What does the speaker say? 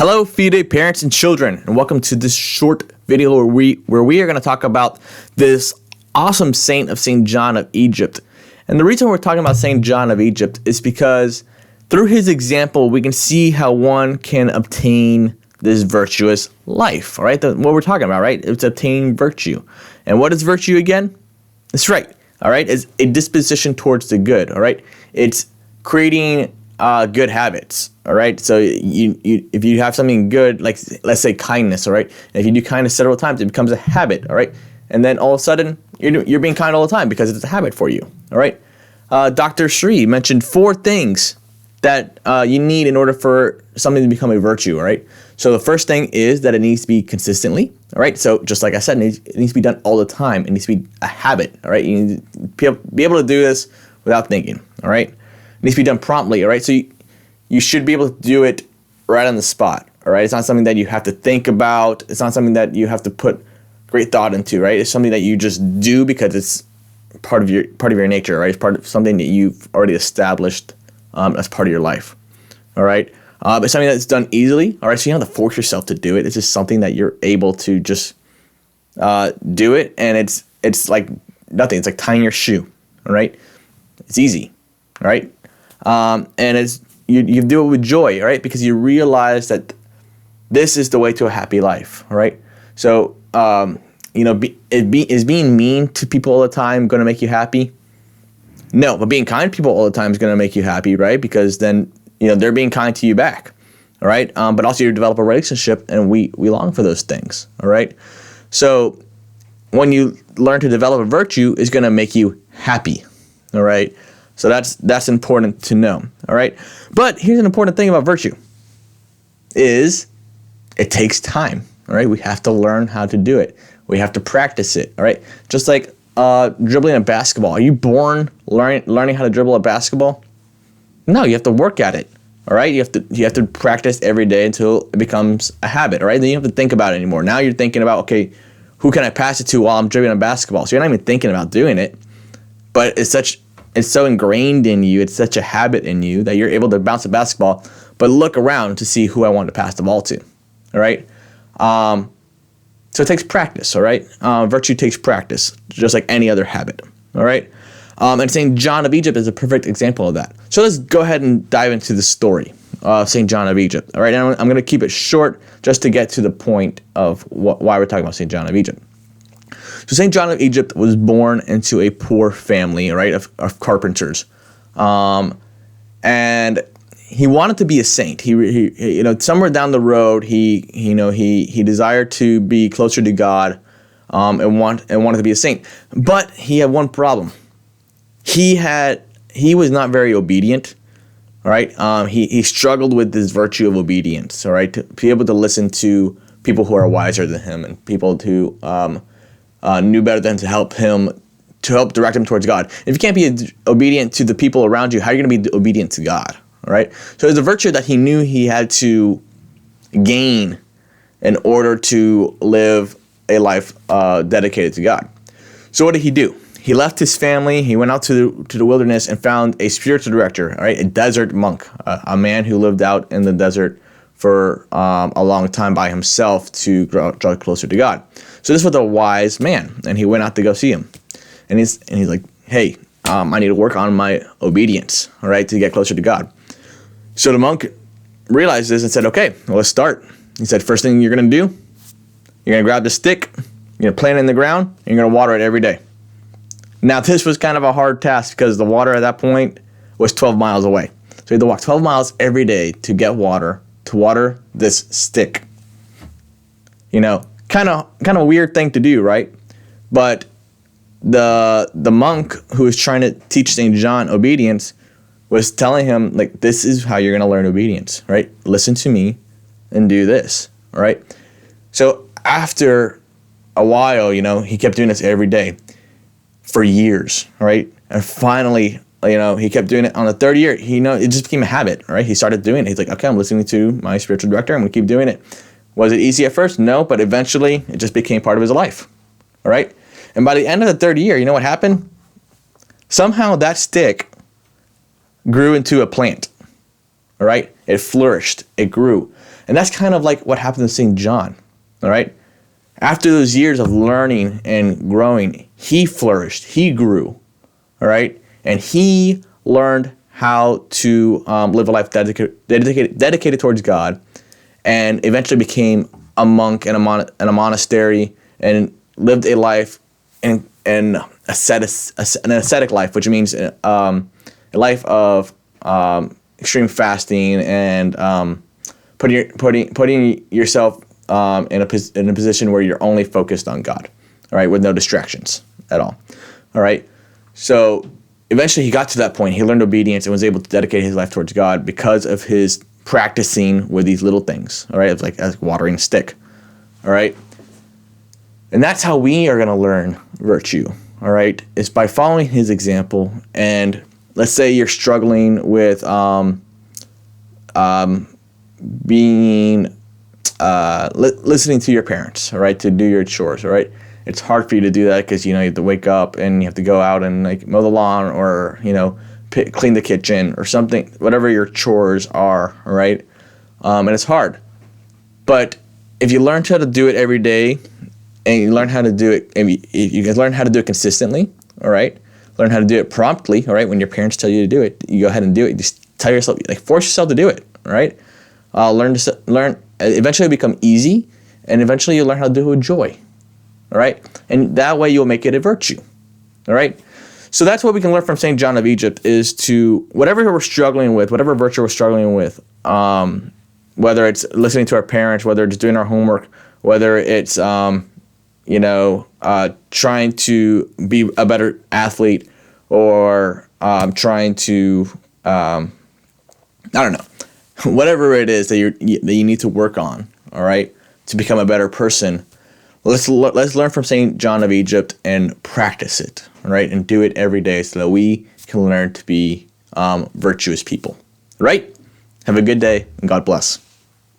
Hello, FIDE parents and children, and welcome to this short video where we are going to talk about this awesome saint of St. John of Egypt. And the reason we're talking about St. John of Egypt is because through his example, we can see how one can obtain this virtuous life, all right? What we're talking about, right? It's obtaining virtue. And what is virtue again? That's right, all right? It's a disposition towards the good, all right? It's creating good habits, all right? So if you have something good, like let's say kindness, all right? And if you do kindness several times, it becomes a habit, all right? And then all of a sudden, you're being kind all the time because it's a habit for you, all right? Dr. Sri mentioned 4 things that you need in order for something to become a virtue, all right? So the first thing is that it needs to be consistently, all right? So just like I said, it needs to be done all the time. It needs to be a habit, all right? You need to be able to do this without thinking, all right? It needs to be done promptly, all right? So you should be able to do it right on the spot, all right? It's not something that you have to think about. It's not something that you have to put great thought into, right? It's something that you just do because it's part of your nature, right? It's part of something that you've already established as part of your life, all right? It's something that's done easily, all right? So you don't have to force yourself to do it. It's just something that you're able to just do it, and it's like nothing. It's like tying your shoe, all right? It's easy, all right? And it's you do it with joy, all right? Because you realize that this is the way to a happy life, all right? So, is being mean to people all the time going to make you happy? No, but being kind to people all the time is going to make you happy, right? Because then, they're being kind to you back, all right? But also you develop a relationship, and we long for those things, all right? So when you learn to develop a virtue, it's going to make you happy, all right? So that's important to know, all right? But here's an important thing about virtue is it takes time, all right? We have to learn how to do it. We have to practice it, all right? Just like dribbling a basketball. Are you born learning how to dribble a basketball? No, you have to work at it, all right? You have to practice every day until it becomes a habit, all right? Then you don't have to think about it anymore. Now you're thinking about, okay, who can I pass it to while I'm dribbling a basketball? So you're not even thinking about doing it, but it's so ingrained in you, it's such a habit in you that you're able to bounce a basketball, but look around to see who I want to pass the ball to, all right? So it takes practice, all right? Virtue takes practice, just like any other habit, all right? And St. John of Egypt is a perfect example of that. So let's go ahead and dive into the story of St. John of Egypt, all right? And I'm going to keep it short just to get to the point of why we're talking about St. John of Egypt. So St. John of Egypt was born into a poor family, right, of carpenters. And he wanted to be a saint. He somewhere down the road, he desired to be closer to God, and wanted to be a saint. But he had one problem. He was not very obedient. All right. He struggled with this virtue of obedience. All right, to be able to listen to people who are wiser than him and people who knew better than to help direct him towards God. If you can't be obedient to the people around you, how are you going to be obedient to God? All right. So there's a virtue that he knew he had to gain in order to live a life dedicated to God. So what did he do? He left his family. He went out to the wilderness and found a spiritual director, all right, a desert monk, a man who lived out in the desert for a long time by himself to draw closer to God. So this was a wise man, and he went out to go see him. And he's like, hey, I need to work on my obedience, all right, to get closer to God. So the monk realized this and said, okay, well, let's start. He said, first thing you're going to do, you're going to grab the stick, you're going to plant it in the ground, and you're going to water it every day. Now, this was kind of a hard task because the water at that point was 12 miles away. So he had to walk 12 miles every day to get water, to water this stick. Kind of a weird thing to do, right? But the monk who was trying to teach St. John obedience was telling him, like, this is how you're going to learn obedience, right? Listen to me and do this, all right? So after a while, he kept doing this every day for years, all right? And finally, he kept doing it on the third year. It just became a habit, right? He started doing it. He's like, okay, I'm listening to my spiritual director. I'm going to keep doing it. Was it easy at first? No, but eventually it just became part of his life, all right? And by the end of the third year, you know what happened? Somehow that stick grew into a plant, all right? it flourished, it grew. And that's kind of like what happened to St. John, all right? After those years of learning and growing, he flourished, he grew, all right? And he learned how to live a life dedicated towards God, and eventually became a monk in a monastery and lived a life in an ascetic life, which means a life of extreme fasting and putting yourself in a position where you're only focused on God, all right, with no distractions at all, all right. So eventually he got to that point. He learned obedience and was able to dedicate his life towards God because of his practicing with these little things, all right? It's like watering a stick, all right? And that's how we are going to learn virtue, all right? It's by following his example. And let's say you're struggling with listening to your parents, all right, to do your chores, all right? It's hard for you to do that because, you have to wake up and you have to go out and mow the lawn or, clean the kitchen or something, whatever your chores are, all right? And it's hard. But if you learn how to do it every day and you learn how to do it, if you can learn how to do it consistently, all right? Learn how to do it promptly, all right? When your parents tell you to do it, you go ahead and do it. Just tell yourself, force yourself to do it, all right? Learn. Eventually it'll become easy, and eventually you'll learn how to do it with joy, all right? And that way you'll make it a virtue, all right? So that's what we can learn from St. John of Egypt, is to whatever we're struggling with, whatever virtue we're struggling with, whether it's listening to our parents, whether it's doing our homework, whether it's, trying to be a better athlete, or trying to, I don't know, whatever it is that you need to work on, all right, to become a better person. Let's learn from St. John of Egypt and practice it, right? And do it every day so that we can learn to be virtuous people, right? Have a good day, and God bless.